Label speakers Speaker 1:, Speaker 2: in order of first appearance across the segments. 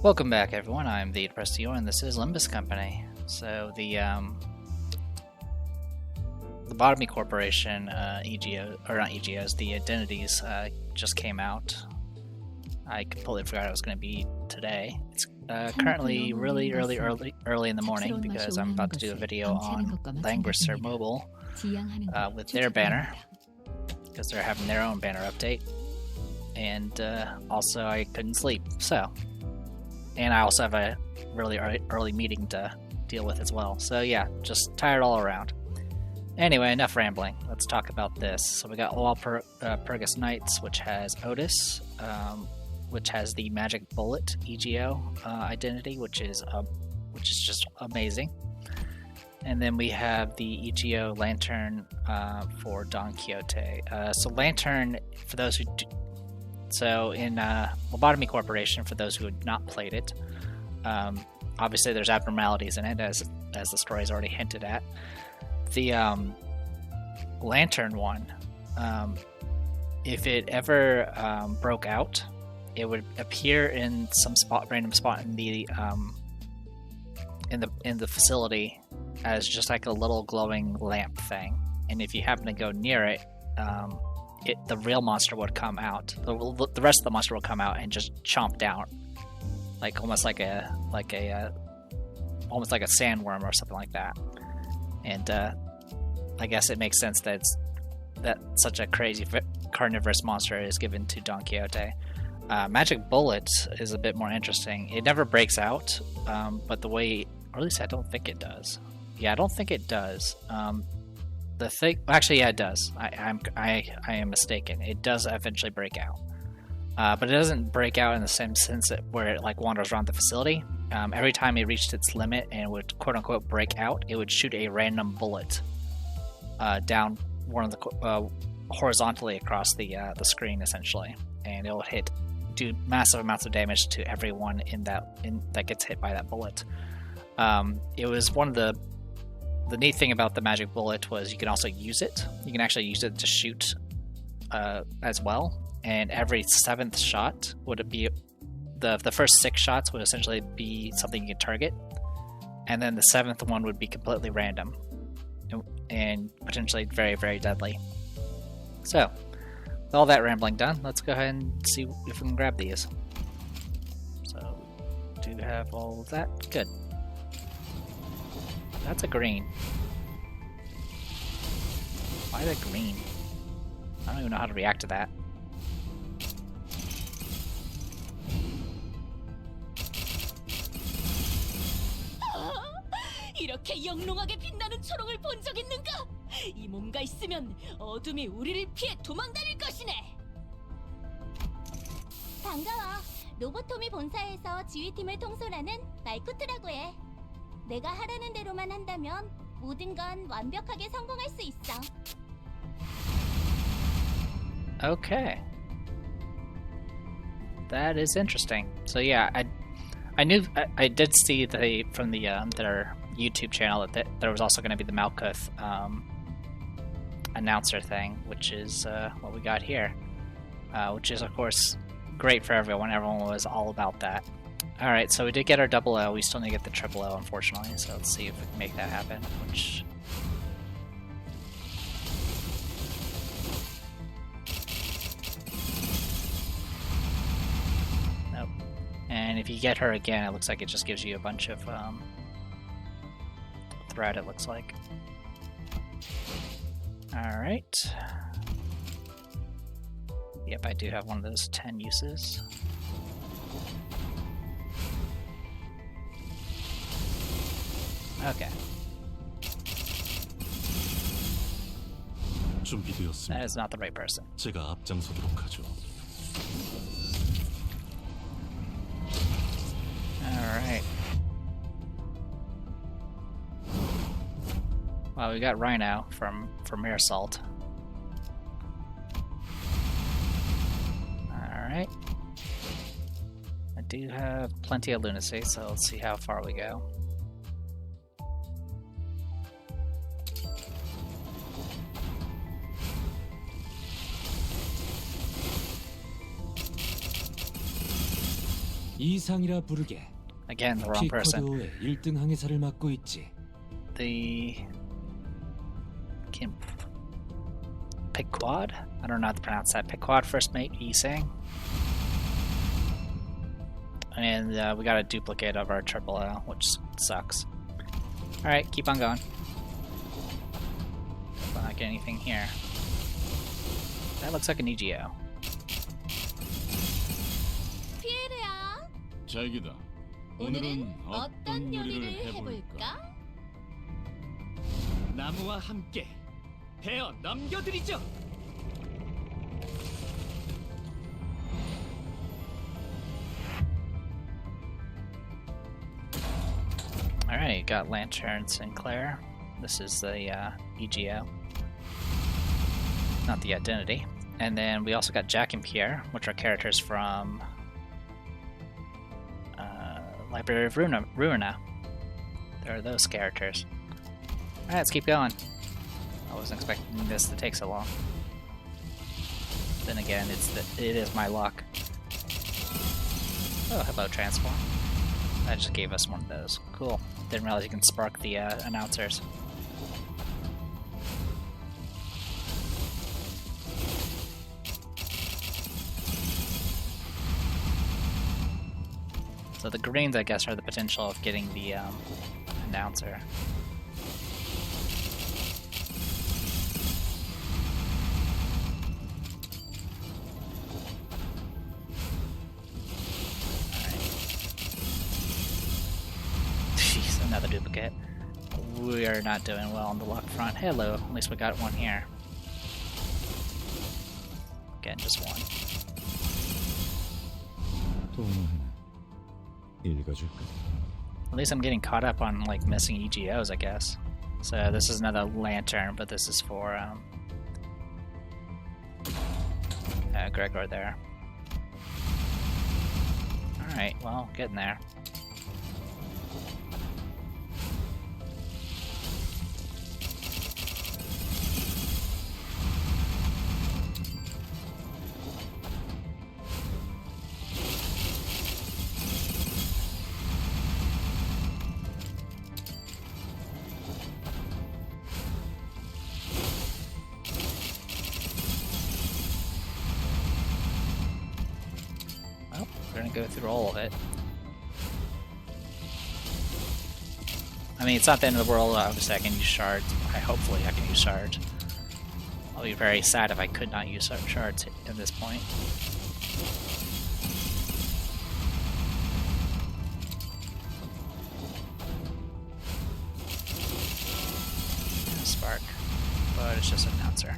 Speaker 1: Welcome back, everyone. I'm the Depressed Eeyore, and this is Limbus Company. So the Lobotomy Corporation, EGO, or not EGOs, the identities just came out. I completely forgot it was going to be today. It's currently really early in the morning because I'm about to do a video on Limbus Mobile with their banner because they're having their own banner update, and also I couldn't sleep, so. And I also have a really early meeting to deal with as well. So yeah, just tired all around. Anyway, enough rambling. Let's talk about this. So we got All Purgus Knights, which has Otis, which has the Magic Bullet EGO identity, which is just amazing. And then we have the EGO Lantern for Don Quixote. So Lantern, for those who do, so in Lobotomy Corporation, for those who had not played it, obviously there's abnormalities in it, as the story's already hinted at. The Lantern one, if it ever broke out, it would appear in some random spot in the facility as just like a little glowing lamp thing, and if you happen to go near it, the real monster would come out. The rest of the monster will come out and just chomp down, like almost like a sandworm or something like that. And I guess it makes sense that such a crazy carnivorous monster is given to Don Quixote. Magic Bullet is a bit more interesting. It never breaks out, but the way, or at least I don't think it does. Yeah, I don't think it does. The thing, actually, yeah, it does. I am mistaken. It does eventually break out, but it doesn't break out in the same sense where it like wanders around the facility. Every time it reached its limit and would quote unquote break out, it would shoot a random bullet down one of the horizontally across the screen essentially, and it will do massive amounts of damage to everyone that gets hit by that bullet. It was one of the neat thing about the Magic Bullet was you can also use it. You can actually use it to shoot as well. And every 7th shot would be the first 6 shots would essentially be something you can target, and then the 7th one would be completely random and potentially very, very deadly. So, with all that rambling done, let's go ahead and see if we can grab these. So, do have all of that? Good. That's a green. Why the green? I don't even know how to react to that.
Speaker 2: 이렇게 영롱하게 빛나는 초록을 본 적 있는가? 이 몸과 있으면 어둠이 우리를 피해 도망다닐 것이네.
Speaker 3: 반가워. 로보토미 본사에서 지휘팀을 통솔하는 마이코트라고 해. 내가 하라는 대로만 한다면 모든 건 완벽하게 성공할 수 있어.
Speaker 1: Okay. That is interesting. So yeah, I did see from their YouTube channel that there was also going to be the Malkuth announcer thing, which is what we got here, which is of course great for everyone. Everyone was all about that. Alright, so we did get our double O. We still need to get the triple O, unfortunately, so let's see if we can make that happen, which... Nope. And if you get her again, it looks like it just gives you a bunch of thread, it looks like. Alright. Yep, I do have one of those 10 uses. Okay. That is not the right person.
Speaker 4: 제가 앞장서도록 하죠.
Speaker 1: Alright. Well, we got Rhino from Air Assault. Alright. I do have plenty of lunacy, so let's see how far we go.
Speaker 4: 이상이라 부르게.
Speaker 1: Again, the wrong person.
Speaker 4: 피코도의 1등 항해사를 맡고 있지.
Speaker 1: The Pequod? I don't know how to pronounce that. Pequod first mate Isang. And we got a duplicate of our triple L, which sucks. Alright, keep on going. Not get anything here. That looks like an EGO.
Speaker 3: 피에르야,
Speaker 5: 자기다.
Speaker 3: 오늘은 어떤 요리를 해볼까?
Speaker 6: 나무와 함께 베어 넘겨드리죠.
Speaker 1: Alright, got Lantern Sinclair. This is the EGO. Not the identity. And then we also got Jack and Pierre, which are characters from Library of Ruina. There are those characters. Alright, let's keep going. I wasn't expecting this to take so long. Then again, it is my luck. Oh, hello, Transform. That just gave us one of those. Cool. Didn't realize you can spark the announcers. So the greens, I guess, are the potential of getting the announcer. Jeez, another duplicate. We are not doing well on the luck front. Hello, at least we got one here. Again, just one. At least I'm getting caught up on like missing EGOs, I guess. So this is another lantern, but this is for Gregor there. Alright, well, getting there. We're gonna go through all of it. I mean, it's not the end of the world. Obviously, I can use shards. Hopefully, I can use shards. I'll be very sad if I could not use shards at this point. Spark, but it's just an announcer.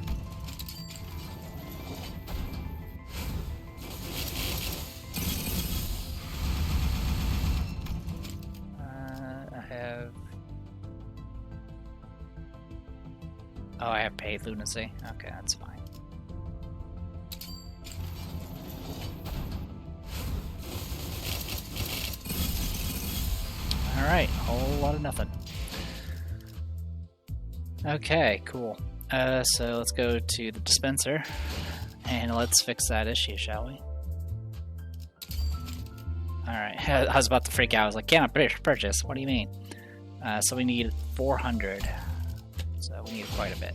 Speaker 1: Oh, I have paid lunacy. Okay, that's fine. Alright, a whole lot of nothing. Okay, cool. So let's go to the dispenser and let's fix that issue, shall we? Alright, I was about to freak out. I was like, can't purchase? What do you mean? So we need 400. So we need quite a bit.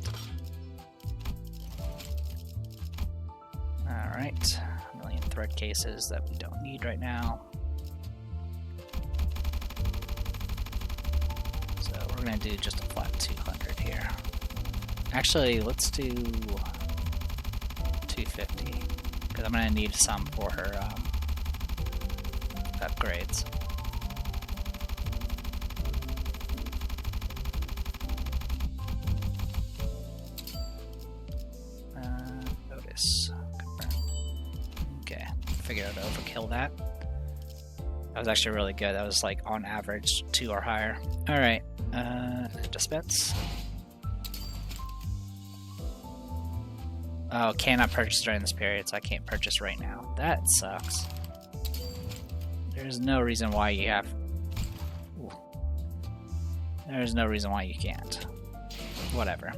Speaker 1: Alright, a million thread cases that we don't need right now. So we're gonna do just a flat 200 here. Actually, let's do 250, because I'm gonna need some for her upgrades. Okay, figure out to overkill that. That was actually really good. That was like on average 2 or higher. Alright, dispense. Oh, cannot purchase during this period, so I can't purchase right now. That sucks. There's no reason why you have... Ooh. There's no reason why you can't. Whatever.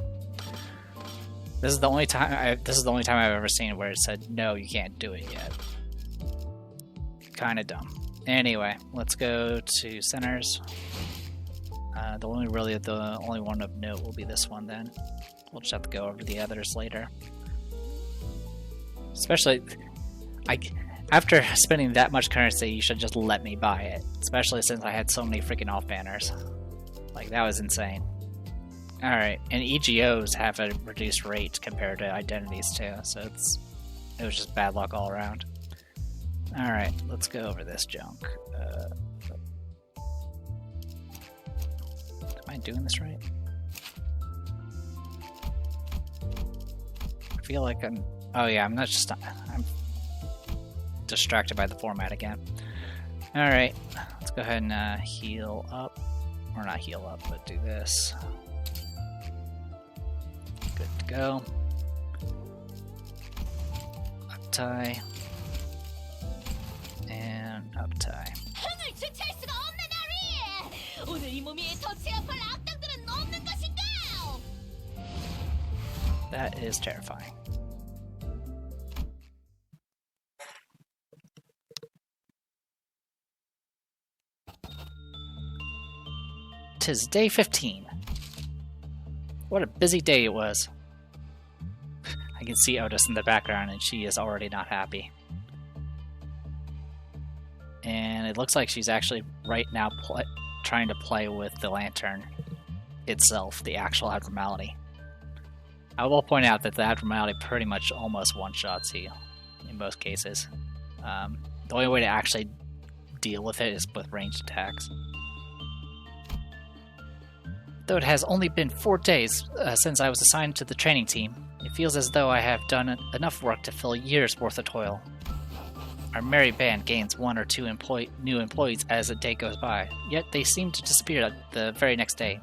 Speaker 1: This is the only time I've ever seen where it said no, you can't do it yet. Kind of dumb. Anyway, let's go to centers. The only one of note will be this one then. We'll just have to go over the others later. Especially, after spending that much currency, you should just let me buy it. Especially since I had so many freaking off banners. Like, that was insane. Alright, and EGOs have a reduced rate compared to identities too, so it was just bad luck all around. Alright, let's go over this junk. Am I doing this right? I feel like I'm... Oh yeah, I'm distracted by the format again. Alright, let's go ahead and heal up. Or not heal up, but do this. Good to go. Up tie. And up tie.
Speaker 2: 흥을 주체할 수가 없는 나리! 오늘 이 몸 위에 더 제압할 악당들은 없는 것인가?
Speaker 1: That is terrifying. Tis day 15. What a busy day it was. I can see Otis in the background and she is already not happy. And it looks like she's actually right now trying to play with the lantern itself, the actual abnormality. I will point out that the abnormality pretty much almost one-shots you in most cases. The only way to actually deal with it is with ranged attacks. Though it has only been 4 days since I was assigned to the training team, it feels as though I have done enough work to fill a year's worth of toil. Our merry band gains 1 or 2 new employees as the day goes by, yet they seem to disappear the very next day.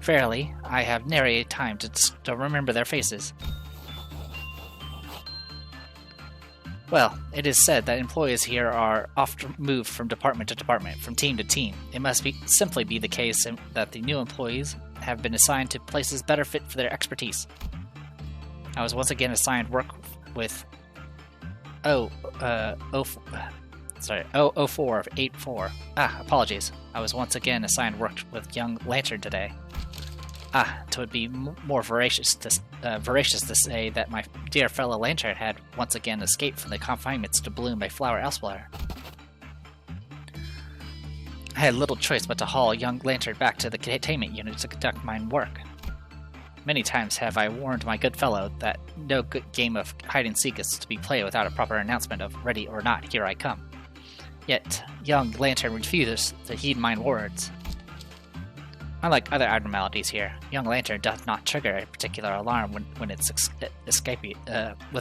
Speaker 1: Verily, I have nary time to remember their faces. Well, it is said that employees here are often moved from department to department, from team to team. It must simply be the case that the new employees have been assigned to places better fit for their expertise. I was once again assigned work with 004 of 84. Apologies. I was once again assigned work with Young Lantern today. 'Twould be more veracious to say that my dear fellow Lantern had once again escaped from the confinements to bloom a flower elsewhere. I had little choice but to haul Young Lantern back to the containment unit to conduct my work. Many times have I warned my good fellow that no good game of hide-and-seek is to be played without a proper announcement of ready or not, here I come. Yet, Young Lantern refuses to heed my words. Unlike other abnormalities here, Young Lantern doth not trigger a particular alarm with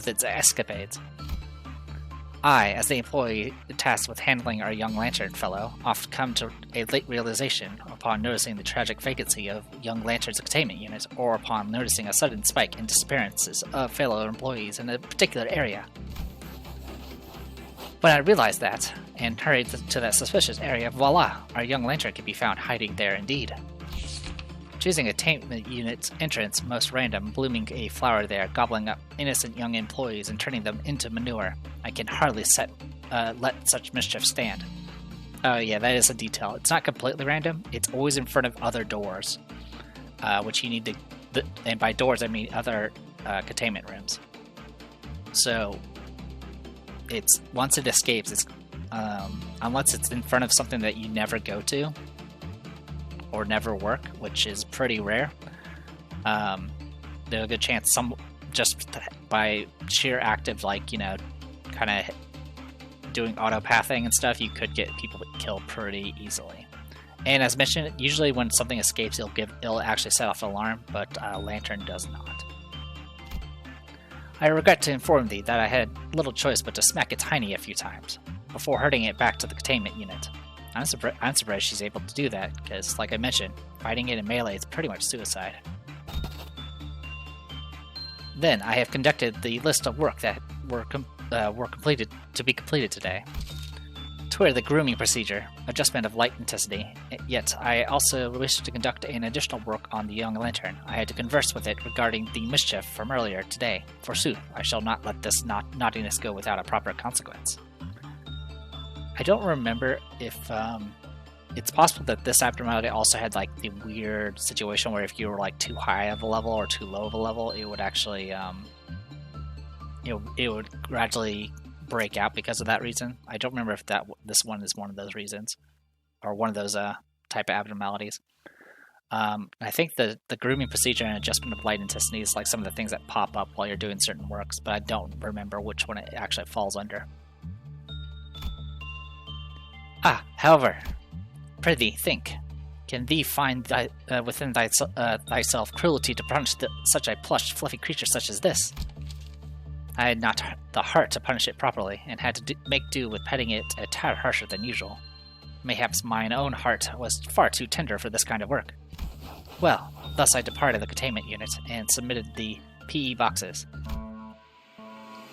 Speaker 1: its escapades. I, as the employee tasked with handling our Young Lantern fellow, oft come to a late realization upon noticing the tragic vacancy of Young Lantern's containment unit, or upon noticing a sudden spike in disappearances of fellow employees in a particular area. When I realized that, and hurried to that suspicious area, voila! Our Young Lantern can be found hiding there indeed. Choosing a containment unit's entrance most random, blooming a flower there, gobbling up innocent young employees and turning them into manure. I can hardly let such mischief stand. Oh yeah, that is a detail. It's not completely random. It's always in front of other doors, which you need to... and by doors, I mean other containment rooms. So, once it escapes, it's unless it's in front of something that you never go to, or never work, which is pretty rare, there's a good chance just by sheer active, kind of doing auto-pathing and stuff, you could get people killed pretty easily. And as mentioned, usually when something escapes, it'll actually set off an alarm, but Lantern does not. I regret to inform thee that I had little choice but to smack its hiney a few times, before herding it back to the containment unit. I'm surprised she's able to do that, because, like I mentioned, fighting it in melee is pretty much suicide. Then, I have conducted the list of work that were completed today. Twere the grooming procedure, adjustment of light intensity, yet I also wished to conduct an additional work on the Young Lantern. I had to converse with it regarding the mischief from earlier today. Forsooth, I shall not let this naughtiness go without a proper consequence. I don't remember if it's possible that this abnormality also had like the weird situation where if you were like too high of a level or too low of a level, it would actually it would gradually break out because of that reason. I don't remember if this one is one of those reasons or one of those type of abnormalities. I think the grooming procedure and adjustment of light intensity is like some of the things that pop up while you're doing certain works, but I don't remember which one it actually falls under. However, prithee, think. Can thee find within thyself cruelty to punish such a plush, fluffy creature such as this? I had not the heart to punish it properly, and had to make do with petting it a tad harsher than usual. Mayhaps mine own heart was far too tender for this kind of work. Well, thus I departed the containment unit, and submitted the PE boxes.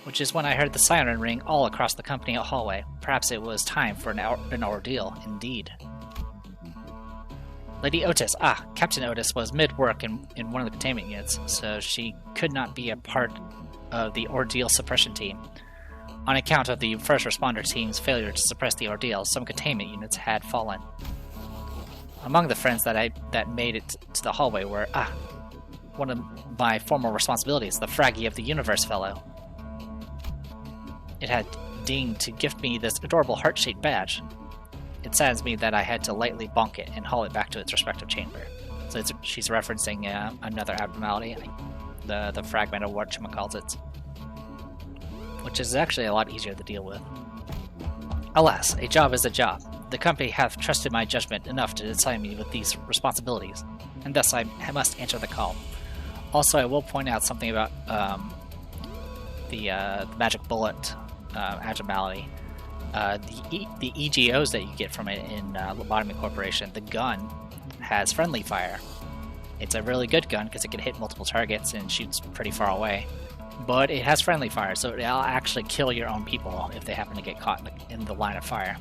Speaker 1: Which is when I heard the siren ring all across the company hallway. Perhaps it was time for an ordeal, indeed. Lady Otis, Captain Otis was mid-work in one of the containment units, so she could not be a part of the ordeal suppression team. On account of the first responder team's failure to suppress the ordeal, some containment units had fallen. Among the friends that made it to the hallway were, one of my former responsibilities, the Fraggy of the Universe fellow. It had deigned to gift me this adorable heart-shaped badge. It saddens me that I had to lightly bonk it and haul it back to its respective chamber. So she's referencing another abnormality, the fragment of whatchamacallit, which is actually a lot easier to deal with. Alas, a job is a job. The company hath trusted my judgment enough to assign me with these responsibilities, and thus I must answer the call. Also, I will point out something about the magic bullet abnormality. The EGOs that you get from it in Lobotomy Corporation, the gun has friendly fire. It's a really good gun because it can hit multiple targets and shoots pretty far away. But it has friendly fire, so it'll actually kill your own people if they happen to get caught in the line of fire.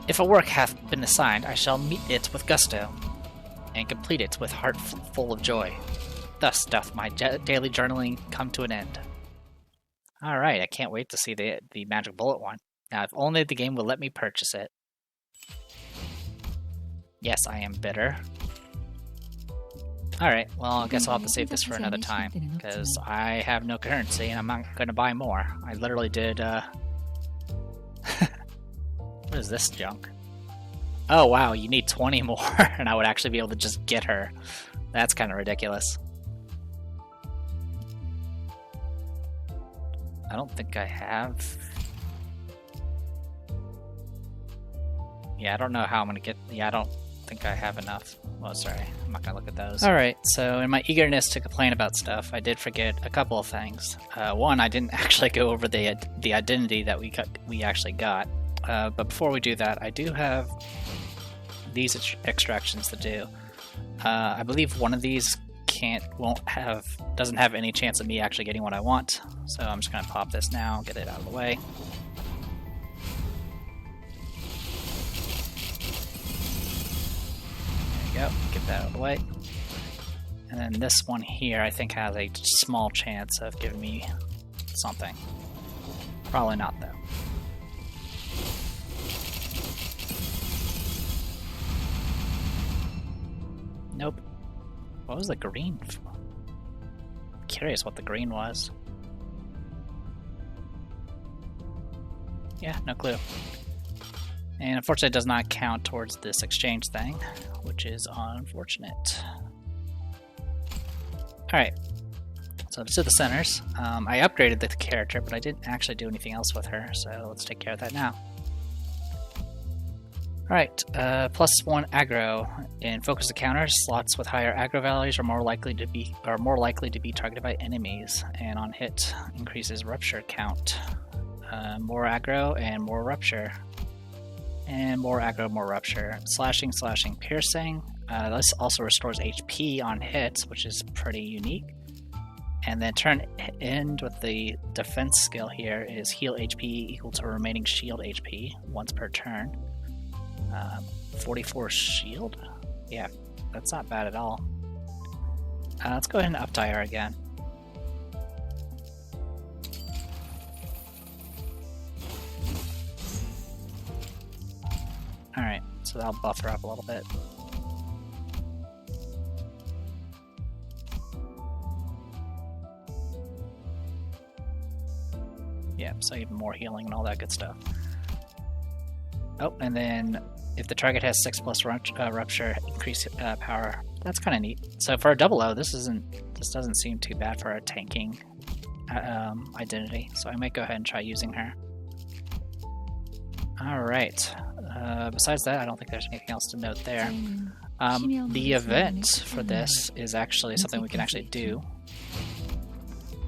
Speaker 1: If a work hath been assigned, I shall meet it with gusto, and complete it with heart full of joy. Thus doth my daily journaling come to an end. Alright, I can't wait to see the magic bullet one. Now, if only the game will let me purchase it. Yes, I am bitter. Alright, well, I guess I'll have to save this for another time, because I have no currency and I'm not going to buy more. I literally did, What is this junk? Oh wow, you need 20 more, and I would actually be able to just get her. That's kind of ridiculous. I don't think I have... Yeah, I don't know how I'm going to get... Yeah, I don't think I have enough. Well, sorry, I'm not going to look at those. Alright, so in my eagerness to complain about stuff, I did forget a couple of things. One, I didn't actually go over the identity that we actually got. But before we do that, I do have these extractions to do. I believe one of these doesn't have any chance of me actually getting what I want. So I'm just going to pop this now, get it out of the way. There you go, get that out of the way. And then this one here, I think, has a small chance of giving me something. Probably not, though. Nope. What was the green? I'm curious what the green was. Yeah, no clue. And unfortunately it does not count towards this exchange thing, which is unfortunate. Alright, so to the centers. I upgraded the character, but I didn't actually do anything else with her, so let's take care of that now. Alright, +1 aggro. In focus encounters, slots with higher aggro values are more likely to be targeted by enemies, and on hit increases rupture count. More aggro and more rupture. And more aggro, more rupture. Slashing, piercing. This also restores HP on hits, which is pretty unique. And then turn end with the defense skill here is heal HP equal to remaining shield HP once per turn. 44 shield? Yeah, that's not bad at all. Let's go ahead and up-tie her again. so that'll buff her up a little bit. Yeah, so even more healing and all that good stuff. Oh, and then if the target has 6+ rupture, increase power. That's kind of neat. So for a double O, this doesn't seem too bad for a tanking identity. So I might go ahead and try using her. All right. Besides that, I don't think there's anything else to note there. The event for this is actually something we can actually do,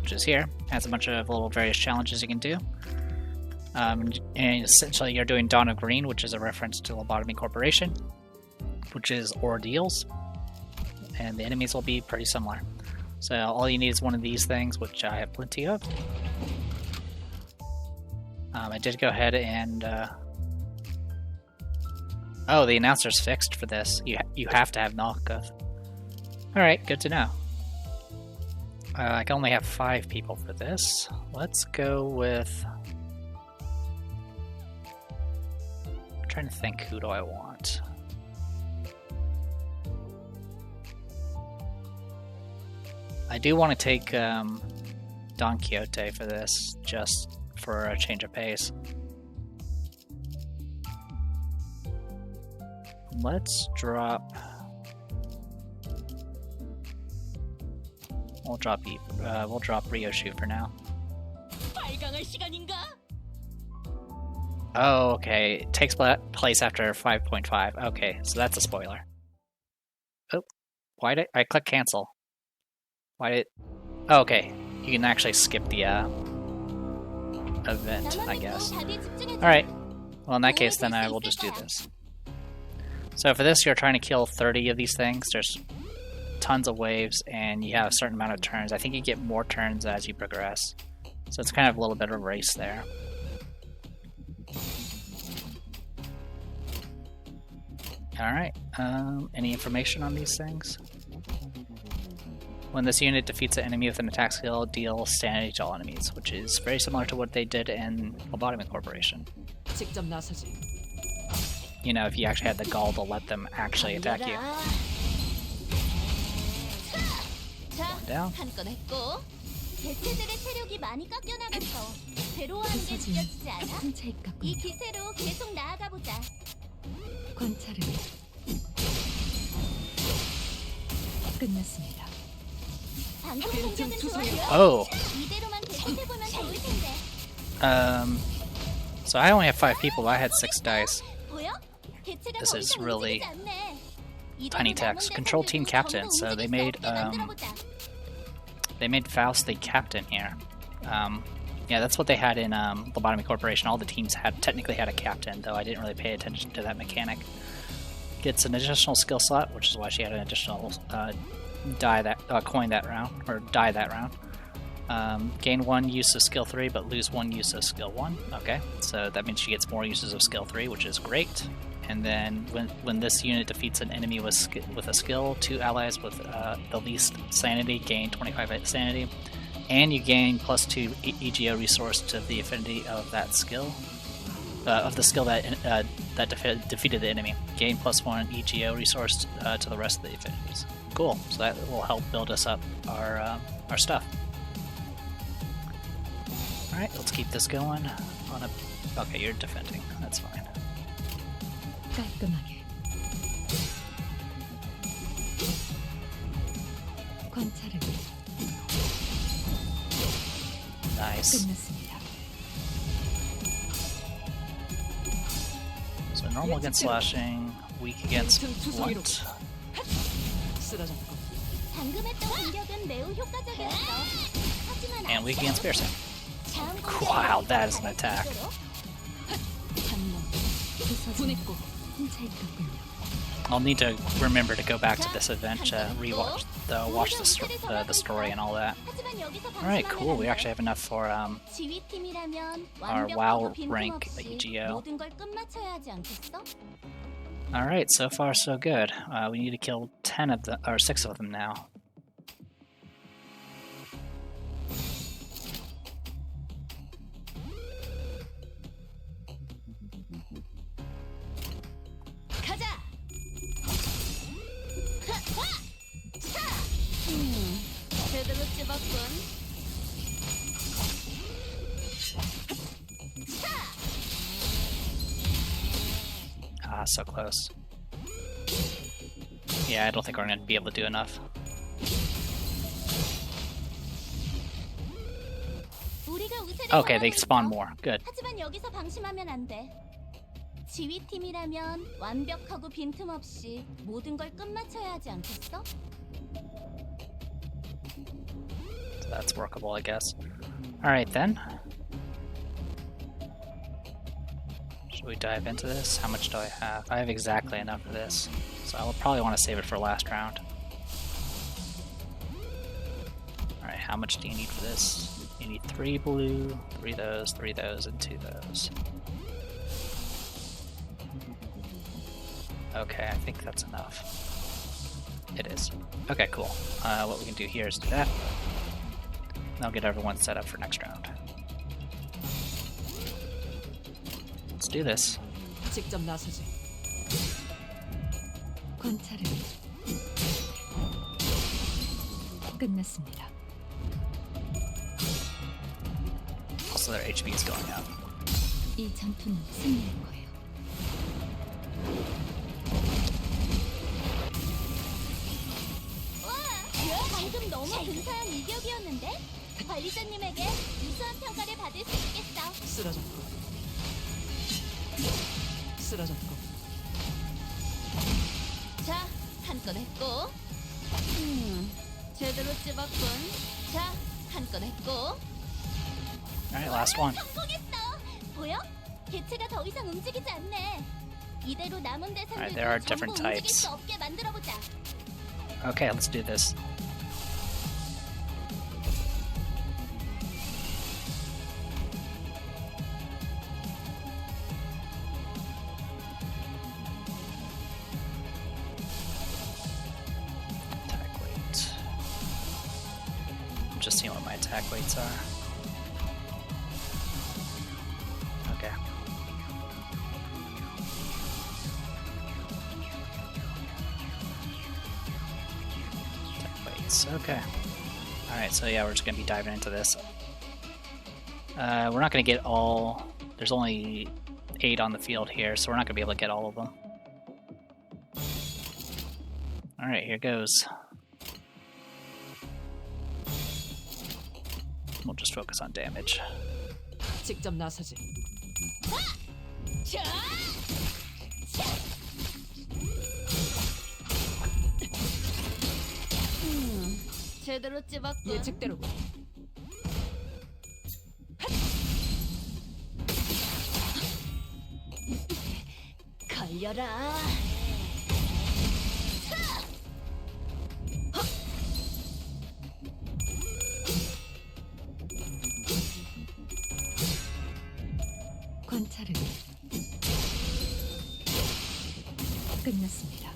Speaker 1: which is here. Has a bunch of little various challenges you can do. And essentially you're doing Dawn of Green, which is a reference to Lobotomy Corporation, which is ordeals, and the enemies will be pretty similar. So all you need is one of these things, which I have plenty of. I did go ahead and oh, the announcer's fixed for this. You have to have Nalkov. Alright, good to know. I can only have 5 people for this. Let's go with... I'm trying to think, who do I want? I do want to take Don Quixote for this, just for a change of pace. Let's drop... We'll drop Ryoshu for now.
Speaker 2: 발광할 시간인가?
Speaker 1: Oh, okay. It takes place after 5.5. Okay, so that's a spoiler. Oh, why did I click cancel? Why did... Oh, okay. You can actually skip the event, I guess. Alright. Well, in that case, then I will just do this. So for this, you're trying to kill 30 of these things. There's tons of waves, and you have a certain amount of turns. I think you get more turns as you progress. So it's kind of a little bit of a race there. Alright, any information on these things? When this unit defeats an enemy with an attack skill, deal sanity to all enemies, which is very similar to what they did in Lobotomy Corporation.
Speaker 2: 직접 나서지.
Speaker 1: You know, if you actually had the gall to let them actually attack you. One down.
Speaker 3: 한건 했고 개체들의 체력이 많이 깎여나가서 괴로워하는 게 느껴지지 않아? 이 기세로 계속 나아가 보자.
Speaker 2: 관찰은 끝났습니다.
Speaker 3: 방금 공격은 좋았어.
Speaker 1: Oh.
Speaker 3: 이대로만 계속해보면 좋을 텐데.
Speaker 1: So I only have 5 people, but I had 6 dice.
Speaker 3: 보여? 개체가
Speaker 1: This is
Speaker 3: 거기서
Speaker 1: really
Speaker 3: 움직이지 않네. 이대로
Speaker 1: tiny text.
Speaker 3: 남은
Speaker 1: Control team
Speaker 3: 데서도
Speaker 1: captain.
Speaker 3: 전부
Speaker 1: So
Speaker 3: 움직일
Speaker 1: they made Faust the captain here. Yeah, that's what they had in Lobotomy Corporation. All the teams technically had a captain, though I didn't really pay attention to that mechanic. Gets an additional skill slot, which is why she had an additional coin that round, or die that round. Gain 1 use of skill 3, but lose 1 use of skill 1. Okay, so that means she gets more uses of skill 3, which is great. And then when this unit defeats an enemy with a skill, 2 allies with the least sanity gain 25 sanity, and you gain +2 EGO resource to the affinity of that skill, of the skill that defeated the enemy. Gain +1 EGO resource to the rest of the affinities. Cool. So that will help build us up our stuff. All right, let's keep this going. Okay, you're defending. That's fine.
Speaker 2: 깔끔하게. 관찰은
Speaker 1: Nice.
Speaker 2: 끝났습니다.
Speaker 1: So normal against slashing, weak against blunt.
Speaker 2: 쓰러졌고.
Speaker 3: 방금 했던 공격은 매우 효과적이었어. 하지만
Speaker 1: And weak against piercing.
Speaker 3: 다음
Speaker 1: Wow,
Speaker 3: 공격은
Speaker 1: that is an attack.
Speaker 2: 보냈고.
Speaker 1: I'll need to remember to go back to this event to watch the story and all that.
Speaker 3: 하지만 여기서
Speaker 1: Alright,
Speaker 3: 방심하면
Speaker 1: cool.
Speaker 3: 안
Speaker 1: We
Speaker 3: 돼.
Speaker 1: actually have enough for
Speaker 3: 지휘팀이라면
Speaker 1: our
Speaker 3: 완벽하고
Speaker 1: WoW
Speaker 3: 빈틈없이
Speaker 1: rank EGO.
Speaker 3: 모든 걸 끝마쳐야 하지 않겠어?
Speaker 1: Alright, so far so good. We need to kill 10 of them, or 6 of them now.
Speaker 3: 가자.
Speaker 2: 찝었군.
Speaker 1: Ah, so close. Yeah, I don't think we're going to be able to do enough.
Speaker 3: 우리가 우세를
Speaker 1: Okay, they
Speaker 3: 당하고
Speaker 1: spawn
Speaker 3: 있어.
Speaker 1: more. Good.
Speaker 3: 하지만 여기서 방심하면 안 돼. 지휘팀이라면 완벽하고 빈틈없이 모든 걸 끝마쳐야 하지 않겠어?
Speaker 1: So that's workable, I guess. Alright then. Should we dive into this? How much do I have? I have exactly enough for this. So I'll probably want to save it for last round. Alright, how much do you need for this? You need 3 blue, 3 those, 3 those, and 2 those. Okay, I think that's enough. It is. Okay, cool. What we can do here is do that. And I'll get everyone set up for next round. Let's do this.
Speaker 5: 직접 나서지. 관찰은 끝났습니다.
Speaker 1: Also, their HP is going up.
Speaker 3: 이 전투는 승리할 거예요. 와, 방금 너무 근사한 일격이었는데? 관리자님에게 우수한 평가를 받을 수 있겠어.
Speaker 5: 쓰러졌고. 쓰러졌고.
Speaker 2: 자, 한 건 했고. 제대로 찝었군. 자, 한 건 했고.
Speaker 1: Alright, last one.
Speaker 3: 성공했어. 보여? 개체가 더 이상 움직이지 않네. 이대로 남은
Speaker 1: Alright, there are
Speaker 3: 대상들도 전부
Speaker 1: different
Speaker 3: 움직일
Speaker 1: types.
Speaker 3: 수 없게 만들어보자.
Speaker 1: Okay, let's do this. Attack weight. I'm just seeing what my attack weights are. Okay. Attack weights. Okay. Alright, so yeah, we're just gonna be diving into this. We're not gonna get all. There's only 8 on the field here, so we're not gonna be able to get all of them. Alright, here goes. We'll just focus on damage.
Speaker 5: 직접 나서지.
Speaker 2: 자! 제대로 찝었군.
Speaker 5: 예측대로고.
Speaker 2: 걸려라.
Speaker 5: 관찰은 끝났습니다.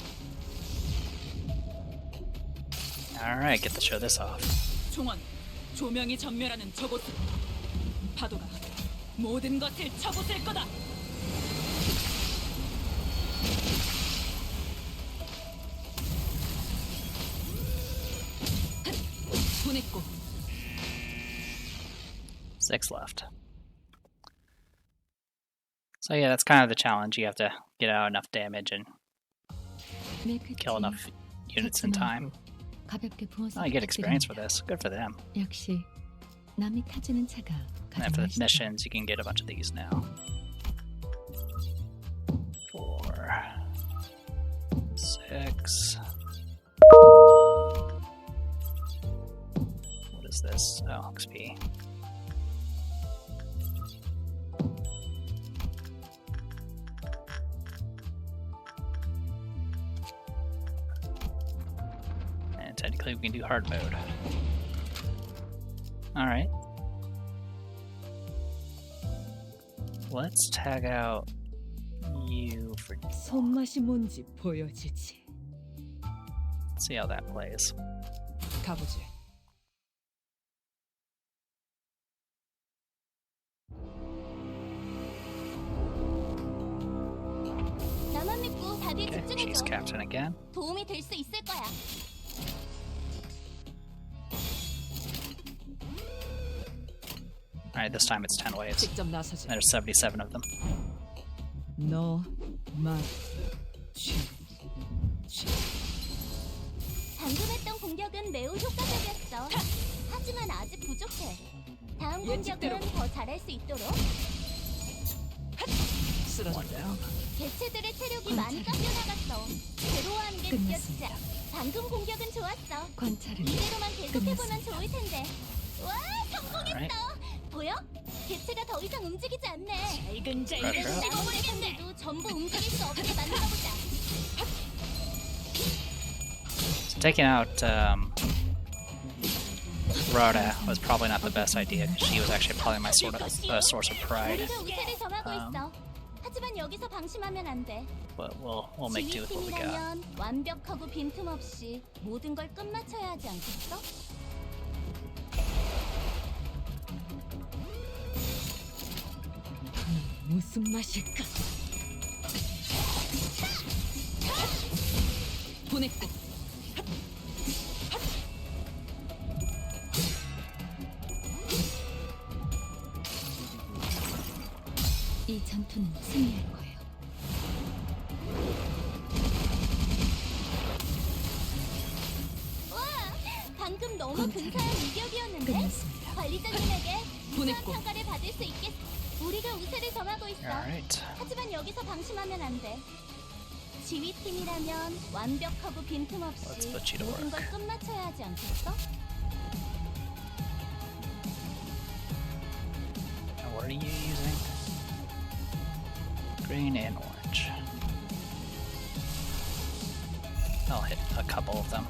Speaker 1: Alright, get to show this off.
Speaker 5: 종원, 조명이 전멸하는 저곳으로. 파도가 모든 것을 쳐부술 거다. 보냈고.
Speaker 1: 6 left. So yeah, that's kind of the challenge. You have to get out enough damage and kill enough units in time. Oh, you get experience for this. Good for them.
Speaker 5: 역시 남이 타주는 차가
Speaker 1: And then for the missions, you can get a bunch of these now. 4, 6. What is this? Oh, XP. And technically, we can do hard mode. Alright. Let's tag out you for.
Speaker 5: 손맛이 뭔지 보여주지.
Speaker 1: See how that plays.
Speaker 5: 가보지.
Speaker 3: 나만 믿고 다들
Speaker 1: Okay,
Speaker 3: 집중해줘.
Speaker 1: she's captain again.
Speaker 3: 도움이 될 수 있을 거야.
Speaker 1: Alright, this time it's 10 waves.
Speaker 5: 직접 나서지.
Speaker 1: There's 77 of them.
Speaker 5: 너, 말,
Speaker 3: 방금 했던 공격은 매우 효과적이었어. 하지만 아직 부족해. 다음
Speaker 5: 예측대로.
Speaker 3: 공격은 더 잘할 수 있도록.
Speaker 5: 쓰러졌다.
Speaker 3: 개체들의 체력이 많이 깎여나갔어. 괴로워하는 게
Speaker 5: 끝났습니다.
Speaker 3: 느껴지자. 방금 공격은 좋았어.
Speaker 5: 관찰을
Speaker 3: 이대로만 계속해보면
Speaker 5: 끝났습니다.
Speaker 3: 좋을 텐데. 와, 성공했어.
Speaker 1: Alright.
Speaker 3: 보여? 개체가 더 이상 움직이지 않네.
Speaker 2: 잘근잘근
Speaker 3: 이대로
Speaker 2: 씹어
Speaker 3: 남은
Speaker 2: 버리겠네.
Speaker 3: 대상들도 전부 움직일 수 없게 만들어보자.
Speaker 1: So taking out Rhoda was probably not the best idea. She was actually probably my source of pride.
Speaker 3: 우리가 우세를 점하고 있어. 하지만 여기서 방심하면 안 돼.
Speaker 1: But we'll make do with what we got.
Speaker 3: 지휘팀이라면 완벽하고 빈틈없이 모든 걸 끝마쳐야 하지 않겠어?
Speaker 5: 무슨 맛일까? 보냈고. 이 전투는 승리할 거예요.
Speaker 3: 와, 방금 너무
Speaker 5: 관찰을
Speaker 3: 근사한 이격이었는데?
Speaker 5: 끝났습니다.
Speaker 3: 관리자님에게 유사한
Speaker 5: 보냈고.
Speaker 3: 평가를 받을 수 있겠어. 우리가 우세를 점하고 있어.
Speaker 1: Alright.
Speaker 3: 하지만 여기서 방심하면 안 돼. 지휘팀이라면 완벽하고 빈틈없이
Speaker 1: Let's put you to
Speaker 3: 모든 걸
Speaker 1: work.
Speaker 3: 끝마쳐야 하지 않겠어?
Speaker 1: Now what are you using? Green and orange. I'll hit a couple of them.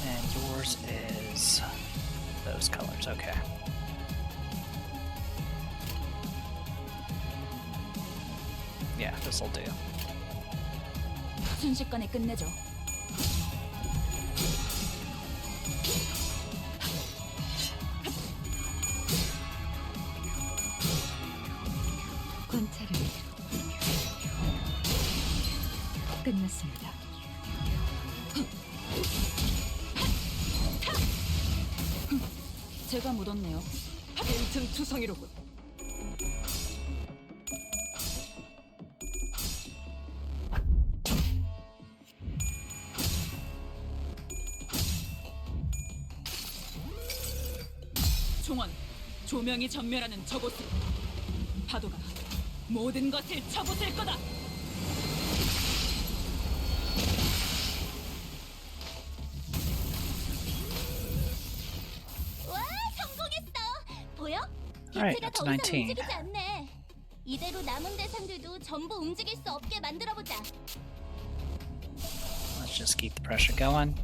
Speaker 1: And yours is those colors, okay. Yeah, this'll do.
Speaker 5: 순식간에 끝내줘. 관찰을 끝났습니다. 제가 묻었네요. 빈틈 투성이로군. 종원, 조명이 전멸하는 저곳으로 파도가 모든 것을 쳐부술 거다.
Speaker 3: 와, 성공했어. 보여?
Speaker 1: Alright,
Speaker 3: 개체가
Speaker 1: up to
Speaker 3: 더 이상
Speaker 1: 19.
Speaker 3: 움직이지 않네. 이대로 남은 대상들도 전부 움직일 수 없게 만들어보자.
Speaker 1: Let's just keep the pressure going.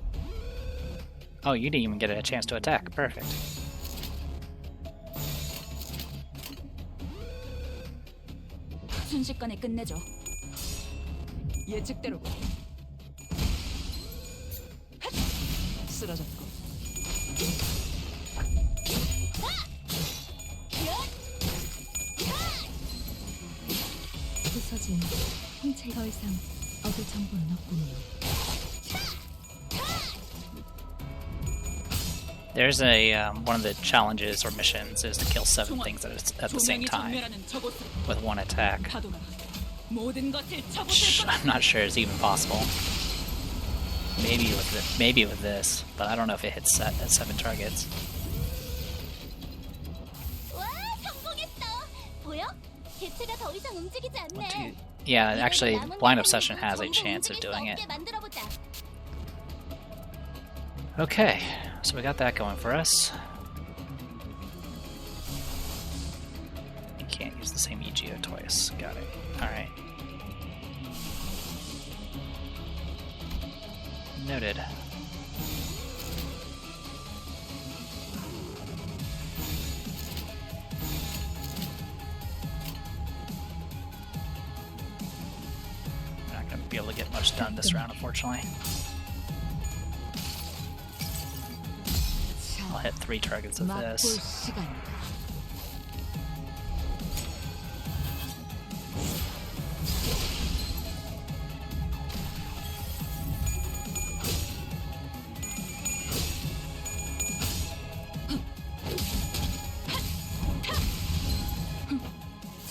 Speaker 1: Oh, you didn't even get a chance to attack. Perfect.
Speaker 5: 순식간에 끝내줘. 예측대로. 쓰러졌고. 부서진 홍채 더 이상 얻을 정보는 없군요.
Speaker 1: There's a one of the challenges or missions is to kill 7 things at the same
Speaker 5: 조명이
Speaker 1: time
Speaker 5: 전멸하는 저곳으로
Speaker 1: with one attack.
Speaker 5: 파도가 모든 것을
Speaker 1: Which
Speaker 5: 쳐부술 거다.
Speaker 1: I'm not sure is even possible. Maybe with this, but I don't know if it hits at 7 targets.
Speaker 3: 와, 성공했어. 보여? 개체가 더 이상 움직이지
Speaker 1: One, two.
Speaker 3: 않네.
Speaker 1: Yeah,
Speaker 3: 이대로
Speaker 1: actually,
Speaker 3: 남은
Speaker 1: Blind
Speaker 3: 대상들도
Speaker 1: Obsession has a
Speaker 3: 전부
Speaker 1: chance of
Speaker 3: 움직일 수
Speaker 1: doing it.
Speaker 3: 없게 만들어보자.
Speaker 1: Okay, so we got that going for us. You can't use the same EGO twice. Got it. Alright. Noted. We're not going to be able to get much done this round, unfortunately. I'll hit 3 targets of
Speaker 5: 맛볼
Speaker 1: this.
Speaker 5: 시간이다.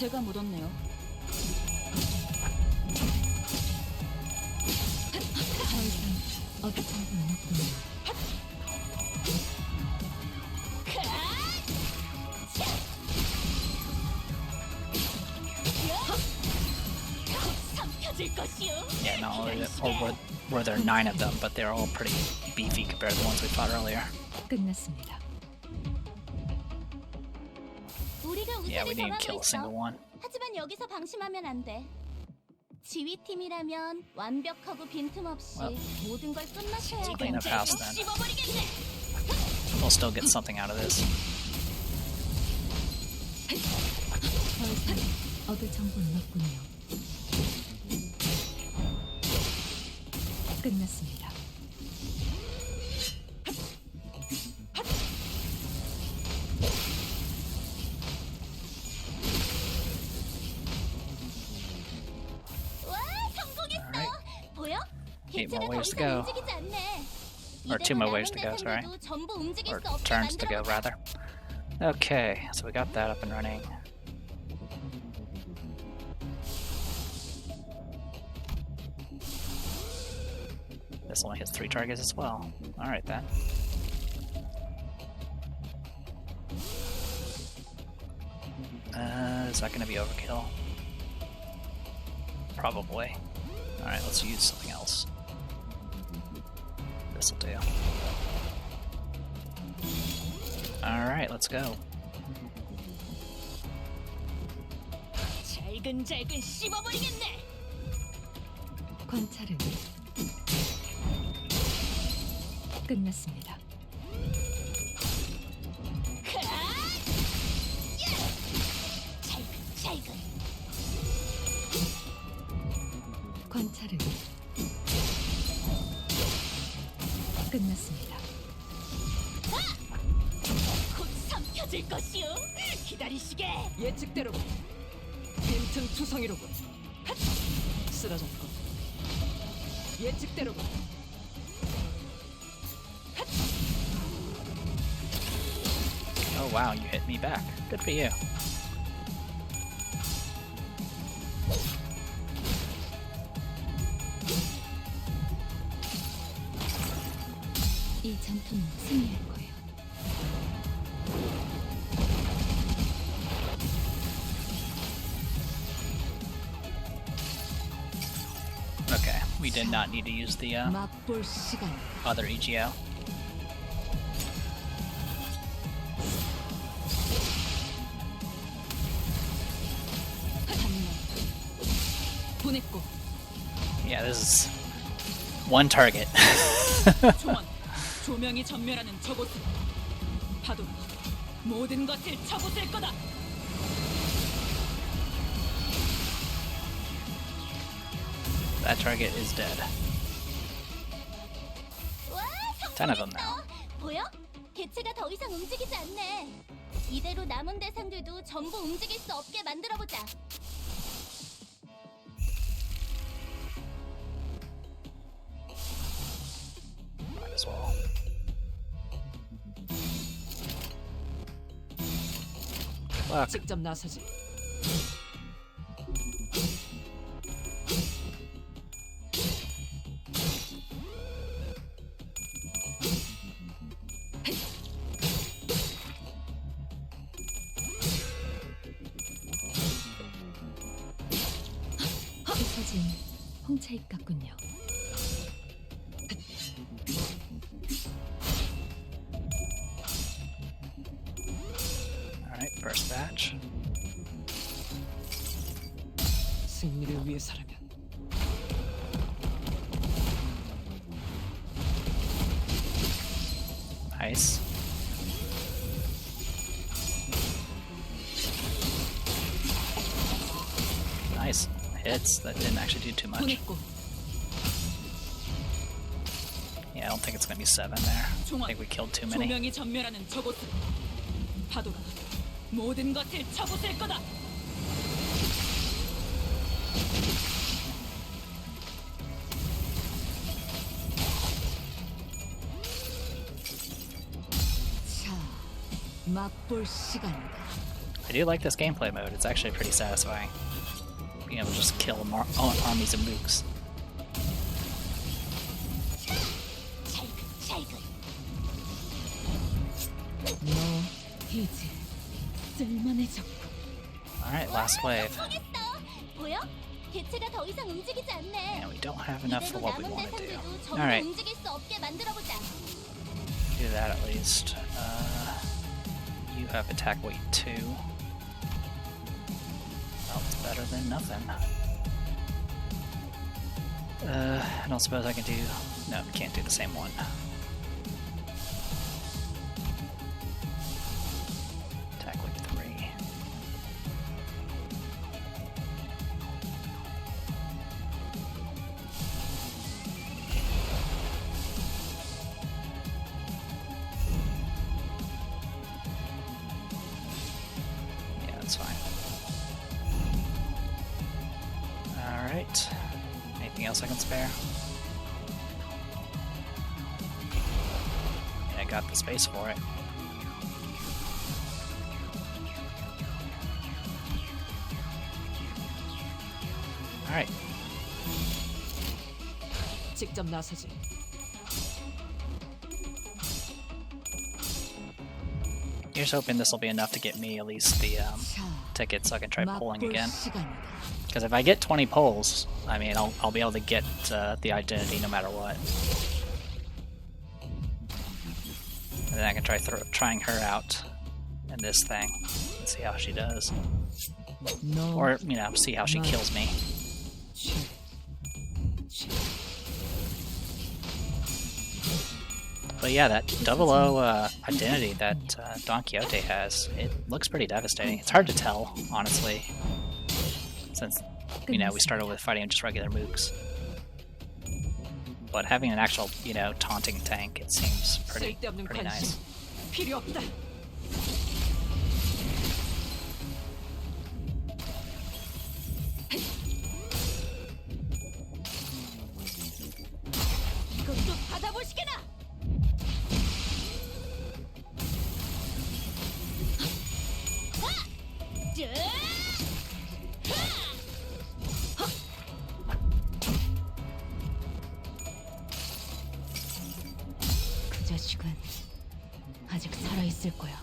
Speaker 2: 제가 묻었네요.
Speaker 5: 더 이상 얻을 정보는 없군요.
Speaker 2: 삼켜질 것이요.
Speaker 1: Yeah, not only were there 9 of them, but they're all pretty beefy compared to the ones we fought earlier.
Speaker 5: 끝났습니다.
Speaker 3: 우리가
Speaker 1: Yeah, we
Speaker 3: 우세를
Speaker 1: need to kill
Speaker 3: 정하고
Speaker 1: a single
Speaker 3: 있어.
Speaker 1: one.
Speaker 3: 하지만 여기서 방심하면 안 돼. 지휘팀이라면 완벽하고 빈틈없이 모든 걸 끝마쳐야
Speaker 1: Clean up
Speaker 3: 돼.
Speaker 1: house then.
Speaker 2: 씹어버리겠네.
Speaker 1: We'll still get something out of this.
Speaker 5: 더 이상 얻을 정보는 없군요. 끝났습니다.
Speaker 3: 와, 성공했어.
Speaker 1: Alright.
Speaker 3: 보여?
Speaker 1: 8
Speaker 3: 개체가
Speaker 1: more
Speaker 3: 더
Speaker 1: ways to
Speaker 3: 이상
Speaker 1: go.
Speaker 3: 움직이지 않네.
Speaker 1: Or 2
Speaker 3: 이대로
Speaker 1: more ways
Speaker 3: 남은
Speaker 1: to go, sorry.
Speaker 3: 대상들도 전부 움직일
Speaker 1: Or
Speaker 3: 수 없게
Speaker 1: turns to go,
Speaker 3: 만들어보자.
Speaker 1: rather. Okay, so we got that up and running. This only hits 3 targets as well. Alright then. Is that going to be overkill? Probably. Alright, let's use something else. This'll do. Alright, let's go.
Speaker 2: 잘근잘근 씹어버리겠네.
Speaker 5: 관찰은 끝났습니다.
Speaker 3: 잘근.
Speaker 5: 관찰은 끝났습니다.
Speaker 2: 곧 삼켜질 것이요. 기다리시게. 예측대로군. 빈틈 투성이로군. 핫! 쓰러졌고. 예측대로군.
Speaker 1: Oh wow, you hit me back. Good for you.
Speaker 5: 이 전투는 승리할 거예요.
Speaker 1: Okay, we did not need to use the
Speaker 2: 맛볼 시간.
Speaker 1: other EGO.
Speaker 2: 보냈고.
Speaker 1: Yeah, this is one target.
Speaker 2: 총원. 조명이 전멸하는 저곳. 파도. 모든 것을 쳐부술 거다.
Speaker 1: That target is dead.
Speaker 3: 와,
Speaker 1: 10 of them now.
Speaker 3: 성공했어. 보여? 개체가 더 이상 움직이지 않네. 이대로 남은 대상들도 전부 움직일 수 없게 만들어보자.
Speaker 1: Might as well. Fuck.
Speaker 2: 직접 나서지.
Speaker 5: 이 사진 홍차입 같군요.
Speaker 1: Alright, first batch.
Speaker 2: 승리를 위해서라면.
Speaker 1: Nice. Nice. Hits. That didn't actually do too much.
Speaker 2: 보냈고.
Speaker 1: Yeah, I don't think it's gonna be 7 there. I think we killed too many.
Speaker 2: 조명이 전멸하는 저곳. 파도가 모든 것을 쳐부술 거다. 자, 맛볼 시간이다.
Speaker 1: I do like this gameplay mode. It's actually pretty satisfying. Being able to just kill armies of mooks.
Speaker 5: 너 이제 쓸만해져.
Speaker 1: Alright, last wave.
Speaker 3: 성공했어. 보여? 개체가 더 이상 움직이지 않네.
Speaker 1: And we don't have enough for
Speaker 3: 이대로
Speaker 1: what we
Speaker 3: 남은
Speaker 1: want to do.
Speaker 3: 대상들도 전부
Speaker 1: Alright,
Speaker 3: 움직일 수 없게 만들어보자.
Speaker 1: do that at least. You have attack weight 2. Well, it's better than nothing. I don't suppose I can do... No, we can't do the same one. Attack weight 3. Yeah, that's fine. Alright. Anything else I can spare? Yeah, I got the space for it. Alright.
Speaker 5: 직접 나서지.
Speaker 1: Here's hoping this will be enough to get me at least the ticket so I can try pulling
Speaker 5: 맛볼
Speaker 1: again.
Speaker 5: 시간이다.
Speaker 1: Because if I get 20 pulls, I mean, I'll be able to get the identity no matter what. And then I can try trying her out in this thing and see how she does.
Speaker 5: 너
Speaker 1: Or, you know, see how she kills me. But yeah, that 00 identity that Don Quixote has, it looks pretty devastating. It's hard to tell, honestly, since, you know, we started with fighting just regular mooks. But having an actual, you know, taunting tank, it seems pretty
Speaker 5: 쓸데없는
Speaker 1: nice.
Speaker 5: 관심 필요 없다.
Speaker 2: 이것도 받아보시게나.
Speaker 5: 그 자식은 아직 살아 있을 거야.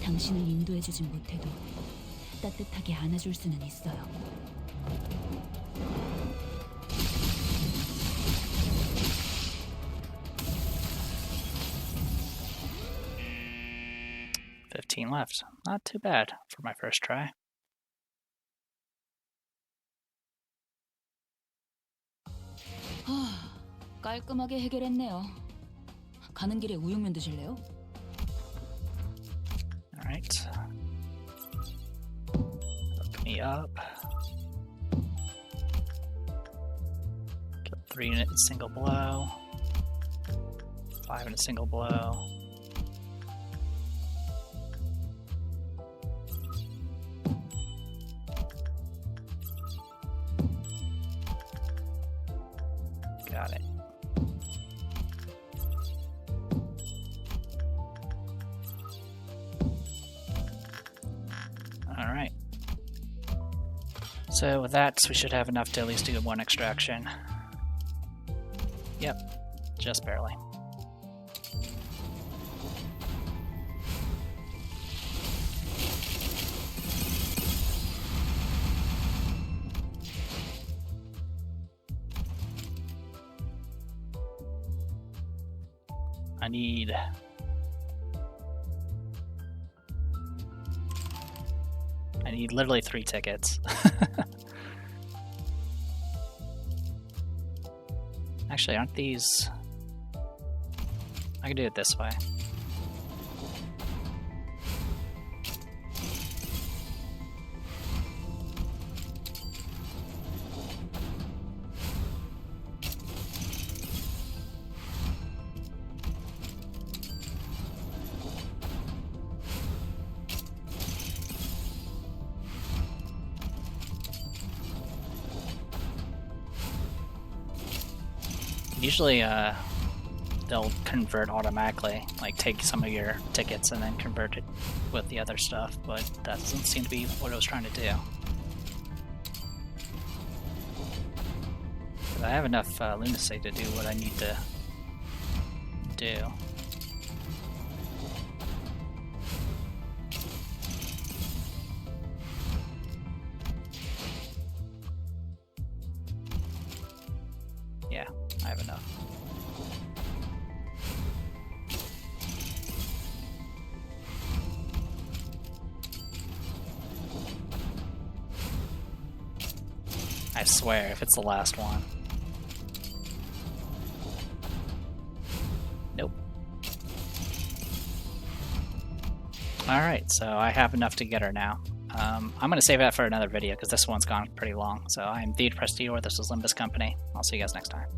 Speaker 5: 당신을 인도해주진 못해도 따뜻하게 안아줄 수는 있어요.
Speaker 1: $15 left. Not too bad for my first try.
Speaker 5: 깔끔하게 해결했네요. 가는 길에 우육면 드실래요?
Speaker 1: Alright. Hook me up. Kill 3 in a single blow. 5 in a single blow. Got it. Alright. So with that, we should have enough to at least do one extraction. Yep, just barely. I need literally 3 tickets. Actually, aren't these... I can do it this way. Usually, they'll convert automatically, like take some of your tickets and then convert it with the other stuff, but that doesn't seem to be what I was trying to do. But I have enough lunacy to do what I need to do. Yeah, I have enough. I swear, if it's the last one. Nope. Alright, so I have enough to get her now. I'm going to save that for another video because this one's gone pretty long. So I'm The Depressed Eeyore, this is Limbus Company. I'll see you guys next time.